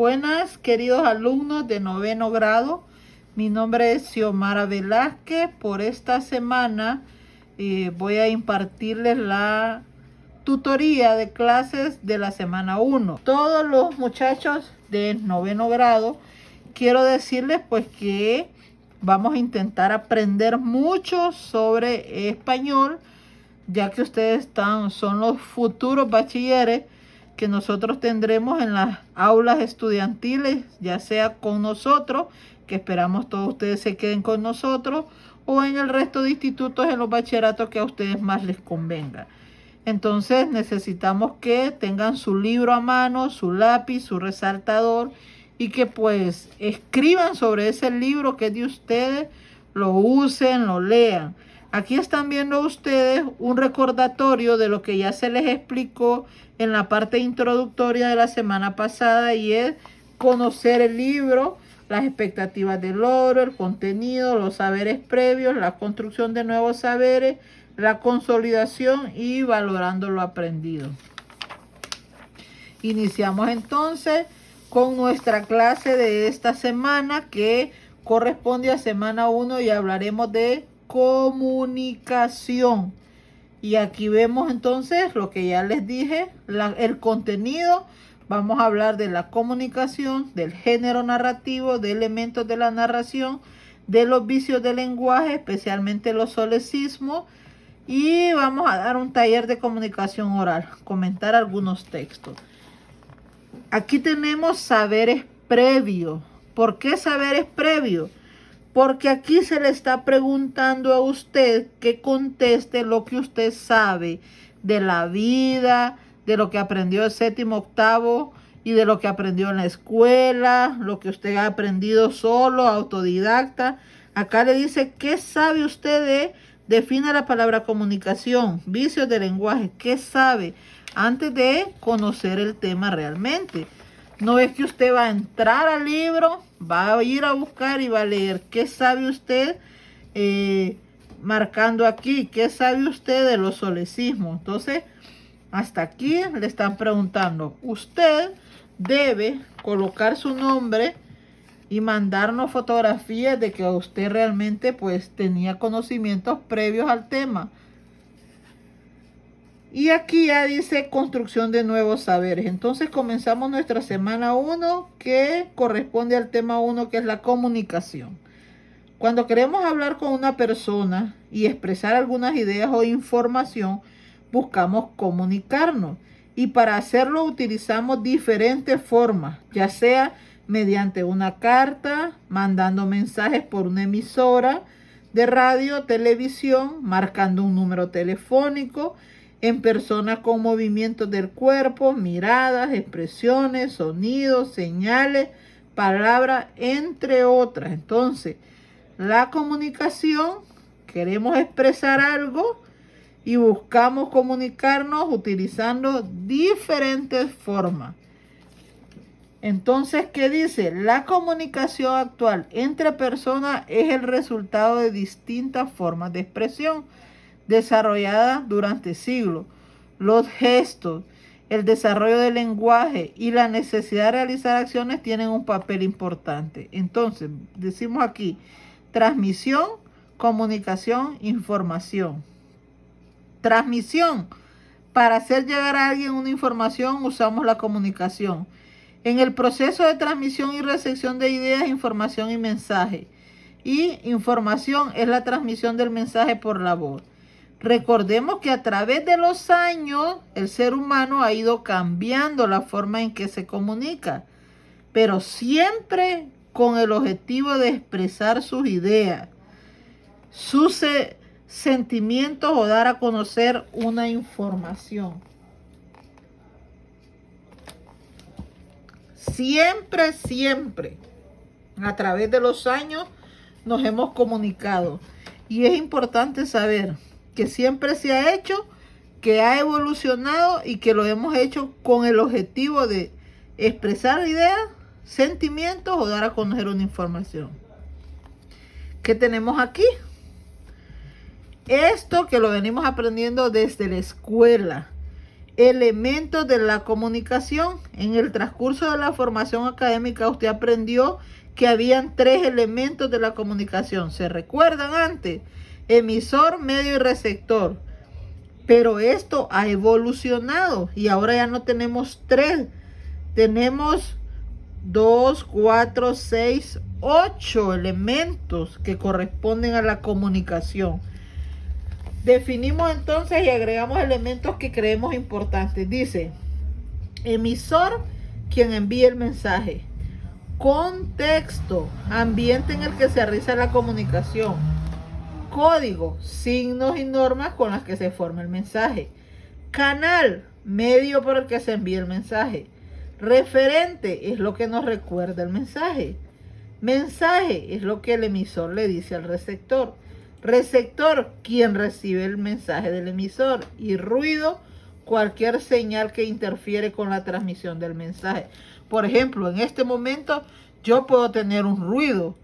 Buenas, queridos alumnos de noveno grado. Mi nombre es Xiomara Velázquez. Por esta semana voy a impartirles la tutoría de clases de la semana 1. Todos los muchachos de noveno grado, quiero decirles pues que vamos a intentar aprender mucho sobre español, ya que ustedes son los futuros bachilleres que nosotros tendremos en las aulas estudiantiles, ya sea con nosotros, que esperamos todos ustedes se queden con nosotros, o en el resto de institutos en los bachilleratos que a ustedes más les convenga. Entonces necesitamos que tengan su libro a mano, su lápiz, su resaltador, y que pues escriban sobre ese libro que es de ustedes, lo usen, lo lean. Aquí están viendo ustedes un recordatorio de lo que ya se les explicó en la parte introductoria de la semana pasada, y es conocer el libro, las expectativas del logro, el contenido, los saberes previos, la construcción de nuevos saberes, la consolidación y valorando lo aprendido. Iniciamos entonces con nuestra clase de esta semana, que corresponde a semana 1, y hablaremos de comunicación. Y aquí vemos entonces lo que ya les dije, el contenido. Vamos a hablar de la comunicación, del género narrativo, de elementos de la narración, de los vicios del lenguaje, especialmente los solecismos, y vamos a dar un taller de comunicación oral, comentar algunos textos. Aquí tenemos saberes previos. ¿Por qué saberes previos? Porque aquí se le está preguntando a usted que conteste lo que usted sabe de la vida, de lo que aprendió el séptimo, octavo y de lo que aprendió en la escuela, lo que usted ha aprendido solo, autodidacta. Acá le dice, ¿qué sabe usted de? Define la palabra comunicación, vicios de lenguaje. ¿Qué sabe? Antes de conocer el tema realmente. No es que usted va a entrar al libro, va a ir a buscar y va a leer. ¿Qué sabe usted? Marcando aquí, ¿qué sabe usted de los solecismos? Entonces, hasta aquí le están preguntando. Usted debe colocar su nombre y mandarnos fotografías de que usted realmente pues tenía conocimientos previos al tema. Y aquí ya dice construcción de nuevos saberes. Entonces comenzamos nuestra semana 1, que corresponde al tema 1, que es la comunicación. Cuando queremos hablar con una persona y expresar algunas ideas o información, buscamos comunicarnos. Y para hacerlo utilizamos diferentes formas, ya sea mediante una carta, mandando mensajes por una emisora de radio, televisión, marcando un número telefónico, en personas con movimientos del cuerpo, miradas, expresiones, sonidos, señales, palabras, entre otras. Entonces, la comunicación, queremos expresar algo y buscamos comunicarnos utilizando diferentes formas. Entonces, ¿qué dice? La comunicación actual entre personas es el resultado de distintas formas de expresión desarrollada durante siglos. Los gestos, el desarrollo del lenguaje y la necesidad de realizar acciones tienen un papel importante. Entonces, decimos aquí, transmisión, comunicación, información. Transmisión. Para hacer llegar a alguien una información usamos la comunicación. En el proceso de transmisión y recepción de ideas, información y mensaje. Y información es la transmisión del mensaje por la voz. Recordemos que a través de los años el ser humano ha ido cambiando la forma en que se comunica, pero siempre con el objetivo de expresar sus ideas, sus sentimientos o dar a conocer una información. Siempre, a través de los años nos hemos comunicado. Y es importante saber que siempre se ha hecho, que ha evolucionado y que lo hemos hecho con el objetivo de expresar ideas, sentimientos o dar a conocer una información. ¿Qué tenemos aquí? Esto que lo venimos aprendiendo desde la escuela. Elementos de la comunicación. En el transcurso de la formación académica usted aprendió que habían 3 elementos de la comunicación. ¿Se recuerdan antes? Emisor, medio y receptor. Pero esto ha evolucionado y ahora ya no tenemos 3. Tenemos 2, 4, 6, 8 elementos que corresponden a la comunicación. Definimos entonces y agregamos elementos que creemos importantes. Dice, emisor, quien envía el mensaje. Contexto, ambiente en el que se realiza la comunicación. Código, signos y normas con las que se forma el mensaje. Canal, medio por el que se envía el mensaje. Referente, es lo que nos recuerda el mensaje. Mensaje, es lo que el emisor le dice al receptor. Receptor, quien recibe el mensaje del emisor. Y ruido, cualquier señal que interfiere con la transmisión del mensaje. Por ejemplo, en este momento yo puedo tener un ruido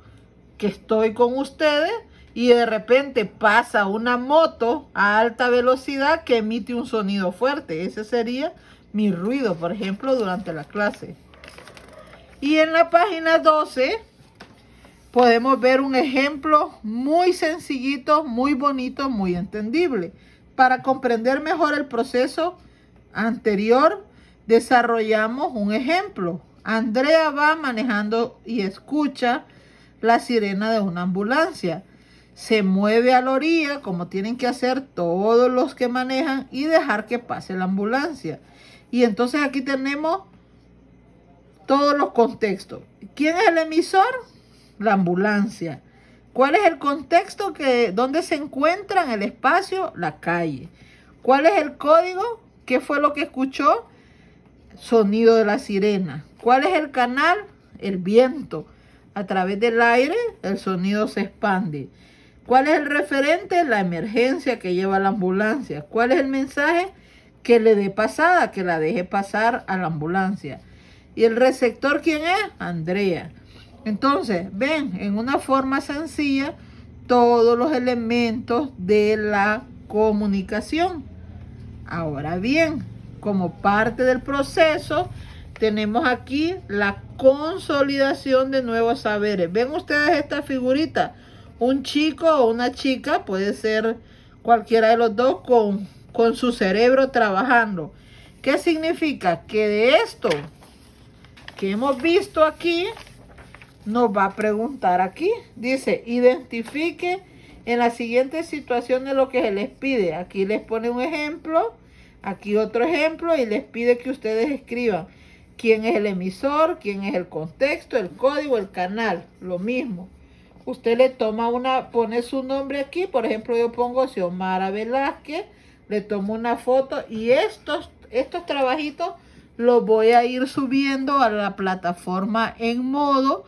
que estoy con ustedes y de repente pasa una moto a alta velocidad que emite un sonido fuerte. Ese sería mi ruido, por ejemplo, durante la clase. Y en la página 12 podemos ver un ejemplo muy sencillito, muy bonito, muy entendible. Para comprender mejor el proceso anterior, desarrollamos un ejemplo. Andrea va manejando y escucha la sirena de una ambulancia. Se mueve a la orilla, como tienen que hacer todos los que manejan, y dejar que pase la ambulancia. Y entonces aquí tenemos todos los contextos. ¿Quién es el emisor? La ambulancia. ¿Cuál es el contexto? ¿Dónde se encuentra en el espacio? La calle. ¿Cuál es el código? ¿Qué fue lo que escuchó? Sonido de la sirena. ¿Cuál es el canal? El viento. A través del aire, el sonido se expande. ¿Cuál es el referente? La emergencia que lleva la ambulancia. ¿Cuál es el mensaje? Que le dé pasada, que la deje pasar a la ambulancia. ¿Y el receptor quién es? Andrea. Entonces, ven, en una forma sencilla, todos los elementos de la comunicación. Ahora bien, como parte del proceso, tenemos aquí la consolidación de nuevos saberes. ¿Ven ustedes esta figurita? Un chico o una chica, puede ser cualquiera de los dos, con su cerebro trabajando. ¿Qué significa? Que de esto que hemos visto aquí, nos va a preguntar aquí. Dice, identifique en las siguientes situaciones lo que se les pide. Aquí les pone un ejemplo, aquí otro ejemplo y les pide que ustedes escriban quién es el emisor, quién es el contexto, el código, el canal, lo mismo. Usted le toma pone su nombre aquí, por ejemplo yo pongo Xiomara Velázquez, le tomo una foto y estos trabajitos los voy a ir subiendo a la plataforma en modo.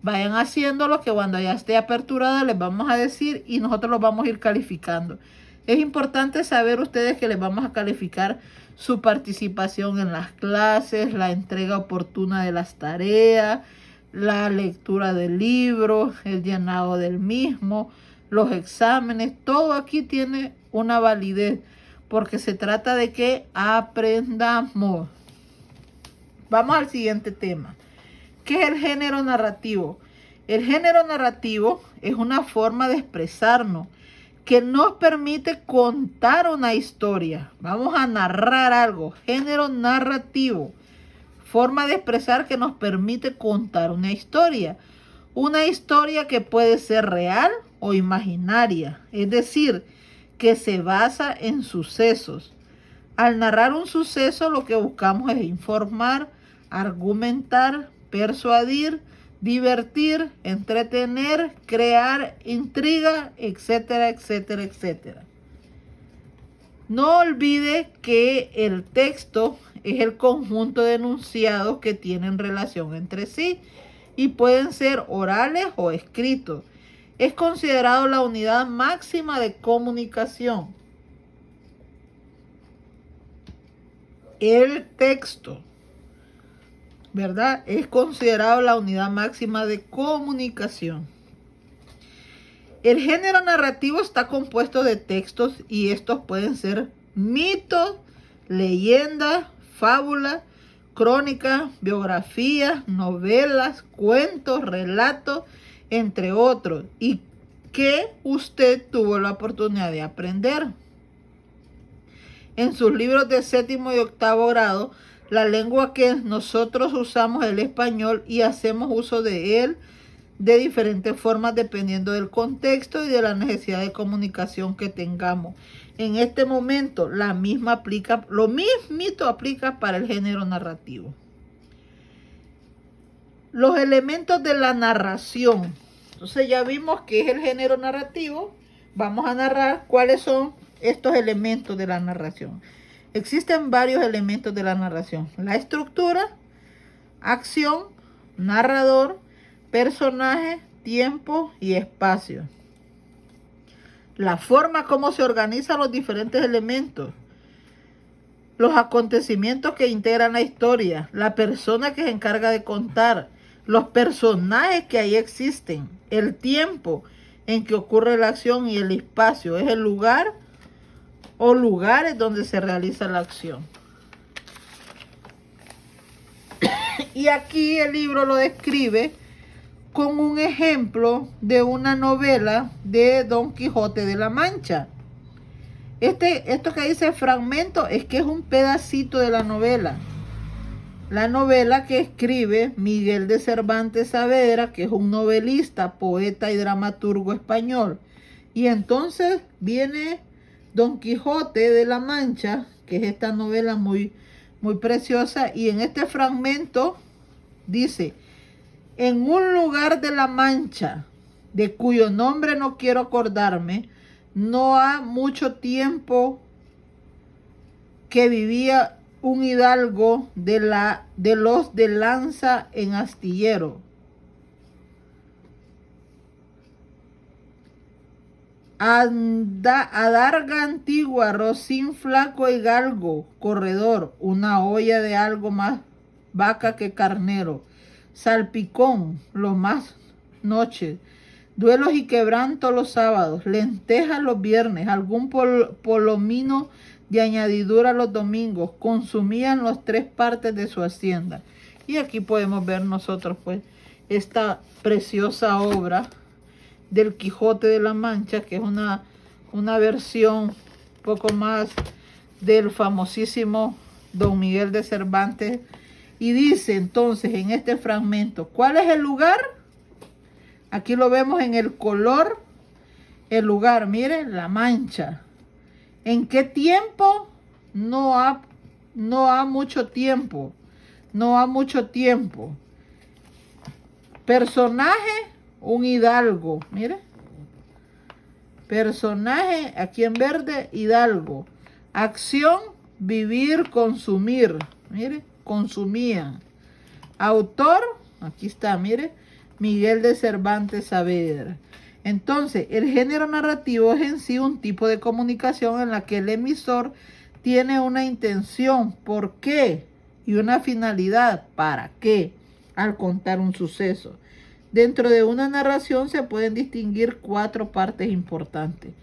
Vayan haciéndolo, que cuando ya esté aperturada les vamos a decir y nosotros los vamos a ir calificando. Es importante saber ustedes que les vamos a calificar su participación en las clases, la entrega oportuna de las tareas, la lectura del libro, el llenado del mismo, los exámenes. Todo aquí tiene una validez porque se trata de que aprendamos. Vamos al siguiente tema. ¿Qué es el género narrativo? El género narrativo es una forma de expresarnos que nos permite contar una historia. Vamos a narrar algo. Género narrativo. Forma de expresar que nos permite contar una historia. Una historia que puede ser real o imaginaria. Es decir, que se basa en sucesos. Al narrar un suceso, lo que buscamos es informar, argumentar, persuadir, divertir, entretener, crear intriga, etcétera, etcétera, etcétera. No olvide que el texto es el conjunto de enunciados que tienen relación entre sí y pueden ser orales o escritos. Es considerado la unidad máxima de comunicación. El texto, ¿verdad? Es considerado la unidad máxima de comunicación. El género narrativo está compuesto de textos y estos pueden ser mitos, leyendas, fábulas, crónicas, biografías, novelas, cuentos, relatos, entre otros, y que usted tuvo la oportunidad de aprender. En sus libros de séptimo y octavo grado, la lengua que nosotros usamos es el español y hacemos uso de él de diferentes formas dependiendo del contexto y de la necesidad de comunicación que tengamos. En este momento, lo mismito aplica para el género narrativo. Los elementos de la narración. Entonces ya vimos qué es el género narrativo. Vamos a narrar cuáles son estos elementos de la narración. Existen varios elementos de la narración: la estructura, acción, narrador, personaje, tiempo y espacio. La forma como se organizan los diferentes elementos, los acontecimientos que integran la historia, la persona que se encarga de contar, los personajes que ahí existen, el tiempo en que ocurre la acción y el espacio es el lugar o lugares donde se realiza la acción. Y aquí el libro lo describe con un ejemplo de una novela de Don Quijote de la Mancha. Esto que dice fragmento es que es un pedacito de la novela. La novela que escribe Miguel de Cervantes Saavedra, que es un novelista, poeta y dramaturgo español. Y entonces viene Don Quijote de la Mancha, que es esta novela muy, muy preciosa, y en este fragmento dice: en un lugar de la Mancha, de cuyo nombre no quiero acordarme, no ha mucho tiempo que vivía un hidalgo de los de lanza en astillero. Adarga antigua, rocín flaco y galgo, corredor, una olla de algo más vaca que carnero, salpicón los más noches, duelos y quebrantos los sábados, lentejas los viernes, algún polomino de añadidura los domingos, consumían las 3 partes de su hacienda. Y aquí podemos ver nosotros pues esta preciosa obra del Quijote de la Mancha, que es una versión un poco más del famosísimo Don Miguel de Cervantes. Y dice entonces en este fragmento, ¿cuál es el lugar? Aquí lo vemos en el color, el lugar, miren, la Mancha. ¿En qué tiempo? No ha mucho tiempo. No ha mucho tiempo. Personaje, un hidalgo, mire. Personaje, aquí en verde, hidalgo. Acción, vivir, consumir. Mire, consumían. Autor, aquí está, mire, Miguel de Cervantes Saavedra. Entonces, el género narrativo es en sí un tipo de comunicación en la que el emisor tiene una intención, ¿por qué? Y una finalidad, ¿para qué? Al contar un suceso. Dentro de una narración se pueden distinguir 4 partes importantes.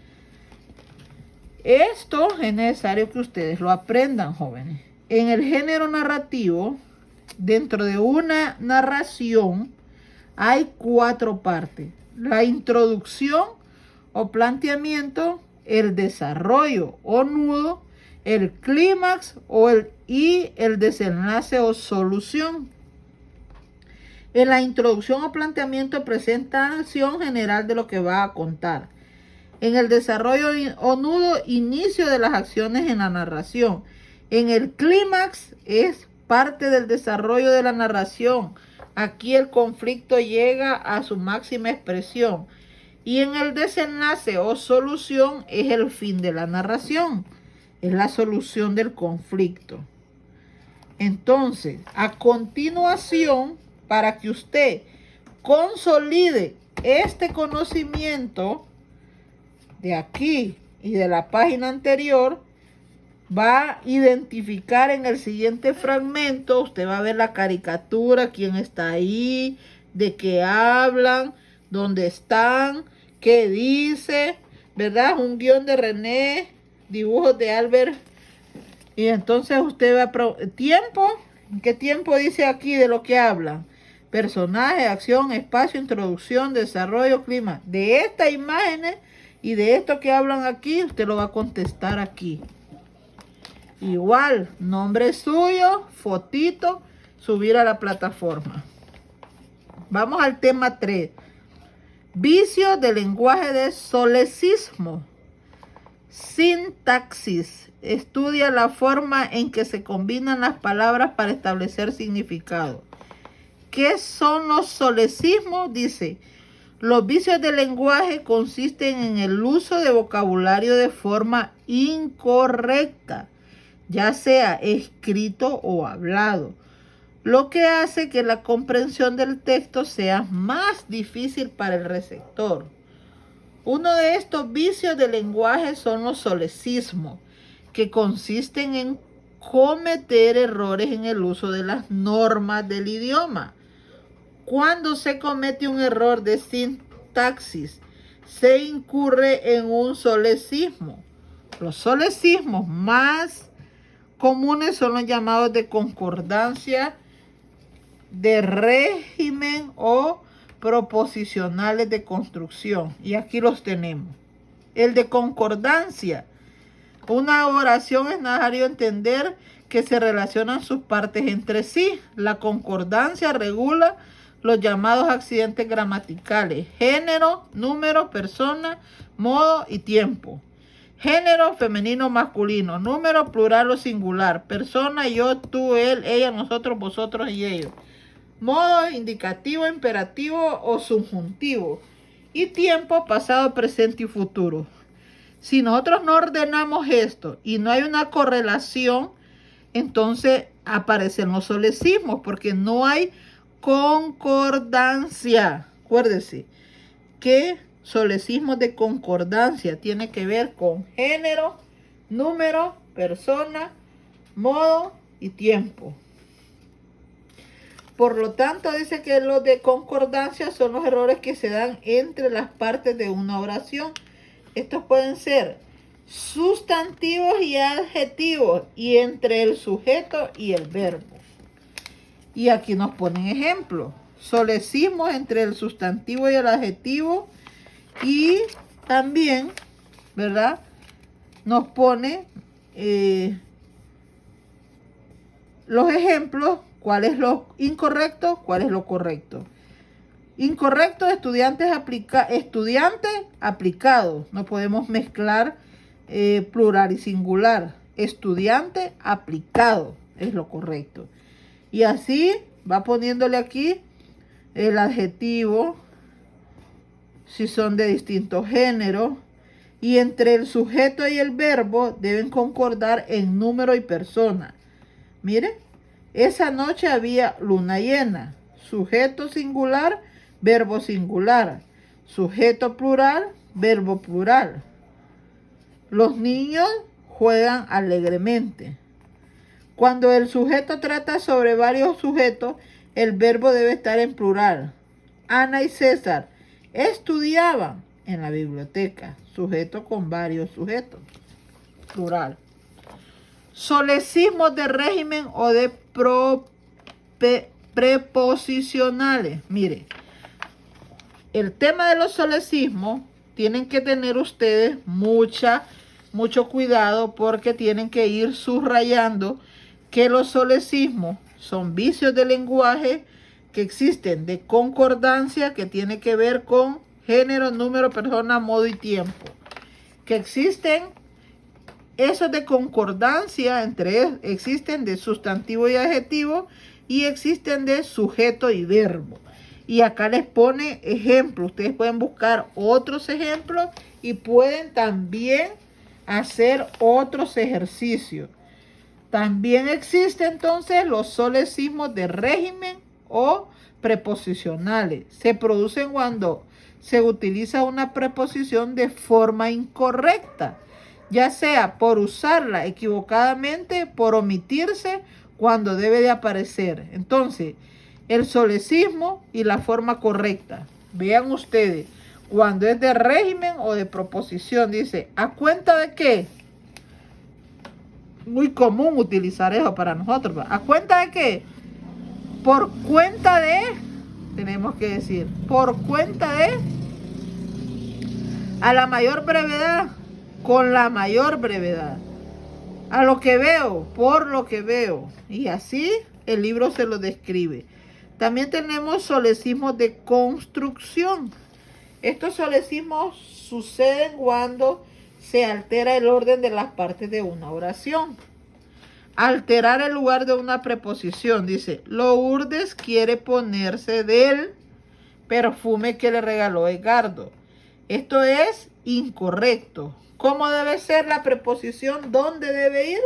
Esto es necesario que ustedes lo aprendan, jóvenes. En el género narrativo, dentro de una narración, hay 4 partes: la introducción o planteamiento, el desarrollo o nudo, el clímax y el desenlace o solución. En la introducción o planteamiento presentación general de lo que va a contar. En el desarrollo o nudo, inicio de las acciones en la narración. En el clímax es parte del desarrollo de la narración. Aquí el conflicto llega a su máxima expresión. Y en el desenlace o solución es el fin de la narración. Es la solución del conflicto. Entonces, a continuación, para que usted consolide este conocimiento de aquí y de la página anterior, va a identificar en el siguiente fragmento, usted va a ver la caricatura, quién está ahí, de qué hablan, dónde están, qué dice, ¿verdad? Un guión de René, dibujos de Albert Y entonces usted va a... ¿Tiempo? ¿Qué tiempo dice aquí de lo que hablan? Personaje, acción, espacio, introducción, desarrollo, clima. De estas imágenes y de esto que hablan aquí, usted lo va a contestar aquí. Igual, nombre suyo, fotito, subir a la plataforma. Vamos al tema 3. Vicio del lenguaje de solecismo. Sintaxis. Estudia la forma en que se combinan las palabras para establecer significado. ¿Qué son los solecismos? Dice, los vicios del lenguaje consisten en el uso de vocabulario de forma incorrecta, ya sea escrito o hablado, lo que hace que la comprensión del texto sea más difícil para el receptor. Uno de estos vicios del lenguaje son los solecismos, que consisten en cometer errores en el uso de las normas del idioma. Cuando se comete un error de sintaxis, se incurre en un solecismo. Los solecismos más comunes son los llamados de concordancia, de régimen o proposicionales de construcción. Y aquí los tenemos. El de concordancia. Una oración es necesario entender que se relacionan sus partes entre sí. La concordancia regula los llamados accidentes gramaticales: género, número, persona, modo y tiempo. Género, femenino, masculino. Número, plural o singular. Persona, yo, tú, él, ella, nosotros, vosotros y ellos. Modo, indicativo, imperativo o subjuntivo. Y tiempo, pasado, presente y futuro. Si nosotros no ordenamos esto y no hay una correlación, entonces aparecen los solecismos porque no hay concordancia. Acuérdese que solecismos de concordancia tiene que ver con género, número, persona, modo y tiempo. Por lo tanto, dice que los de concordancia son los errores que se dan entre las partes de una oración. Estos pueden ser sustantivos y adjetivos y entre el sujeto y el verbo. Y aquí nos ponen ejemplos. Solecismos entre el sustantivo y el adjetivo. Y también, ¿verdad? Nos pone los ejemplos. ¿Cuál es lo incorrecto? ¿Cuál es lo correcto? Incorrecto, estudiante aplicado. No podemos mezclar plural y singular. Estudiante aplicado es lo correcto. Y así va poniéndole aquí el adjetivo, si son de distinto género. Y entre el sujeto y el verbo deben concordar en número y persona. Mire, esa noche había luna llena. Sujeto singular, verbo singular. Sujeto plural, verbo plural. Los niños juegan alegremente. Cuando el sujeto trata sobre varios sujetos, el verbo debe estar en plural. Ana y César estudiaban en la biblioteca. Sujeto con varios sujetos. Plural. Solecismos de régimen o de preposicionales. Mire, el tema de los solecismos tienen que tener ustedes mucho cuidado porque tienen que ir subrayando que los solecismos son vicios de lenguaje que existen de concordancia, que tiene que ver con género, número, persona, modo y tiempo. Que existen esos de concordancia, existen de sustantivo y adjetivo y existen de sujeto y verbo. Y acá les pone ejemplos. Ustedes pueden buscar otros ejemplos y pueden también hacer otros ejercicios. También existen entonces los solecismos de régimen o preposicionales. Se producen cuando se utiliza una preposición de forma incorrecta, ya sea por usarla equivocadamente, por omitirse cuando debe de aparecer. Entonces, el solecismo y la forma correcta. Vean ustedes, cuando es de régimen o de proposición, dice, ¿a cuenta de qué? muy común utilizar eso para nosotros. ¿A cuenta de qué? Por cuenta de, tenemos que decir, por cuenta de, a la mayor brevedad, con la mayor brevedad. A lo que veo, por lo que veo. Y así el libro se lo describe. También tenemos solecismos de construcción. Estos solecismos suceden cuando se altera el orden de las partes de una oración. Alterar el lugar de una preposición. Dice, Lourdes quiere ponerse del perfume que le regaló Edgardo. Esto es incorrecto. ¿Cómo debe ser la preposición? ¿Dónde debe ir?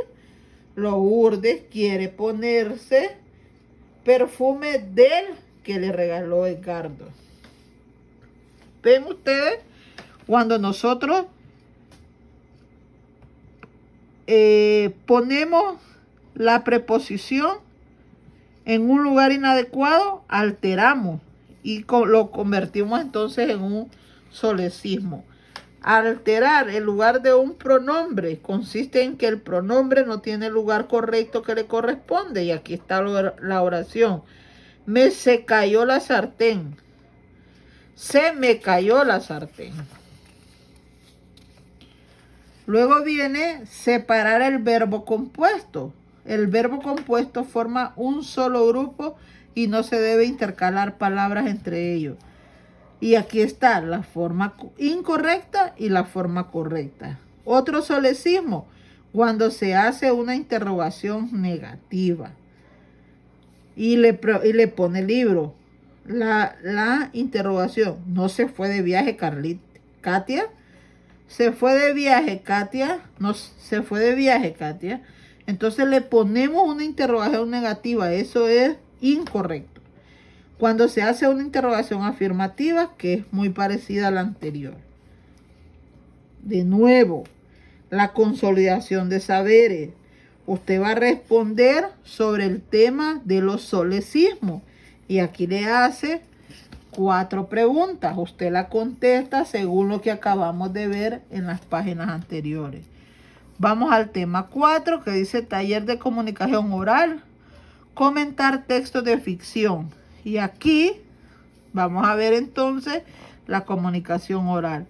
Lourdes quiere ponerse perfume del que le regaló Edgardo. ¿Ven ustedes? Cuando nosotros ponemos la preposición en un lugar inadecuado, alteramos y lo convertimos entonces en un solecismo. Alterar el lugar de un pronombre consiste en que el pronombre no tiene el lugar correcto que le corresponde. Y aquí está la oración. Se cayó la sartén. Se me cayó la sartén. Luego viene separar el verbo compuesto. El verbo compuesto forma un solo grupo y no se debe intercalar palabras entre ellos. Y aquí está la forma incorrecta y la forma correcta. Otro solecismo, cuando se hace una interrogación negativa. Y le pone el libro. La interrogación. ¿No se fue de viaje Katia? ¿Se fue de viaje Katia? No se fue de viaje Katia. Entonces le ponemos una interrogación negativa. Eso es incorrecto. Cuando se hace una interrogación afirmativa, que es muy parecida a la anterior. De nuevo, la consolidación de saberes. Usted va a responder sobre el tema de los solecismos. Y aquí le hace 4 preguntas. Usted la contesta según lo que acabamos de ver en las páginas anteriores. Vamos al tema 4, que dice taller de comunicación oral. Comentar textos de ficción. Y aquí vamos a ver entonces la comunicación oral.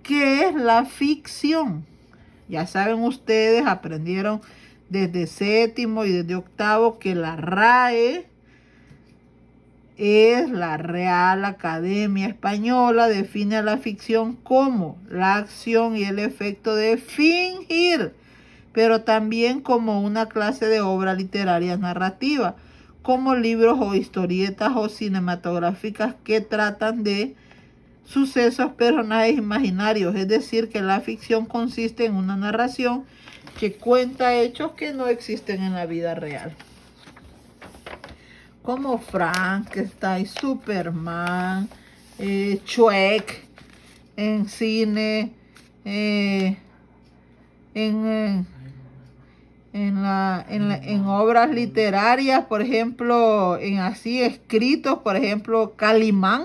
¿Qué es la ficción? Ya saben ustedes, aprendieron desde séptimo y desde octavo que la RAE es la Real Academia Española, define a la ficción como la acción y el efecto de fingir, pero también como una clase de obra literaria narrativa, como libros o historietas o cinematográficas que tratan de sucesos, personajes imaginarios. Es decir, que la ficción consiste en una narración que cuenta hechos que no existen en la vida real. Como Frankenstein, Superman, Shrek, en cine, en obras literarias, por ejemplo, en así escritos, por ejemplo, Calimán.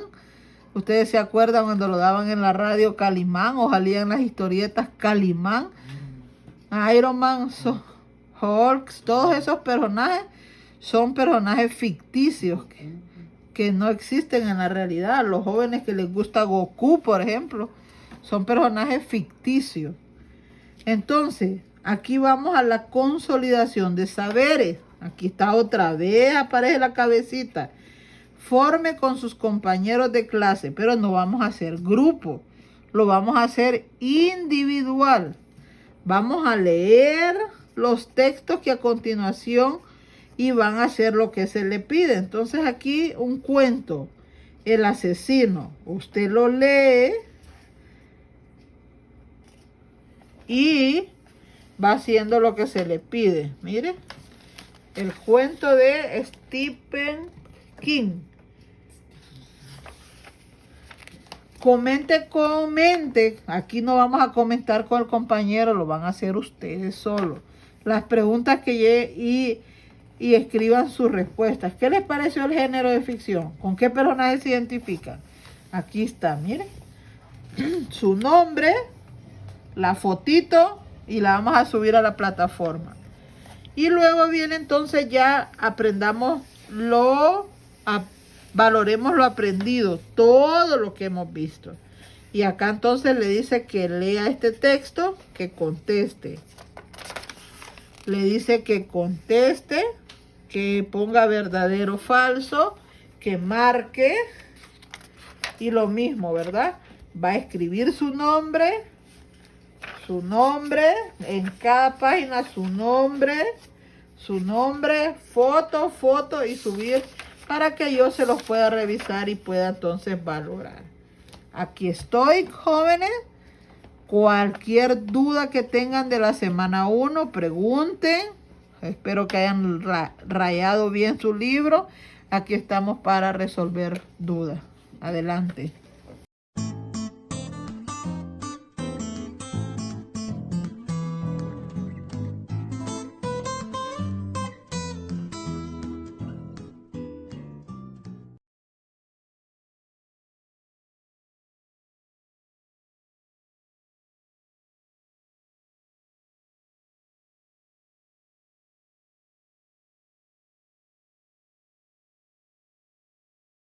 Ustedes se acuerdan cuando lo daban en la radio Calimán o salían las historietas Calimán, Iron Man, Hulk, todos esos personajes son personajes ficticios que no existen en la realidad. Los jóvenes que les gusta Goku, por ejemplo, son personajes ficticios. Entonces, aquí vamos a la consolidación de saberes. Aquí está otra vez, aparece la cabecita. Forme con sus compañeros de clase, pero no vamos a hacer grupo, lo vamos a hacer individual. Vamos a leer los textos que a continuación y van a hacer lo que se le pide. Entonces aquí un cuento, El asesino. Usted lo lee y va haciendo lo que se le pide. Mire, el cuento de Stephen King. Comente. Aquí no vamos a comentar con el compañero, lo van a hacer ustedes solos. Las preguntas y escriban sus respuestas. ¿Qué les pareció el género de ficción? ¿Con qué personaje se identifican? Aquí está, miren. Su nombre, la fotito y la vamos a subir a la plataforma. Y luego viene entonces ya aprendamos valoremos lo aprendido, todo lo que hemos visto. Y acá entonces le dice que lea este texto, que conteste. Le dice que conteste, que ponga verdadero o falso, que marque. Y lo mismo, ¿verdad? Va a escribir su nombre, en cada página su nombre, foto y subir para que yo se los pueda revisar y pueda entonces valorar. Aquí estoy, jóvenes. Cualquier duda que tengan de la semana 1, pregunten. Espero que hayan rayado bien su libro. Aquí estamos para resolver dudas. Adelante.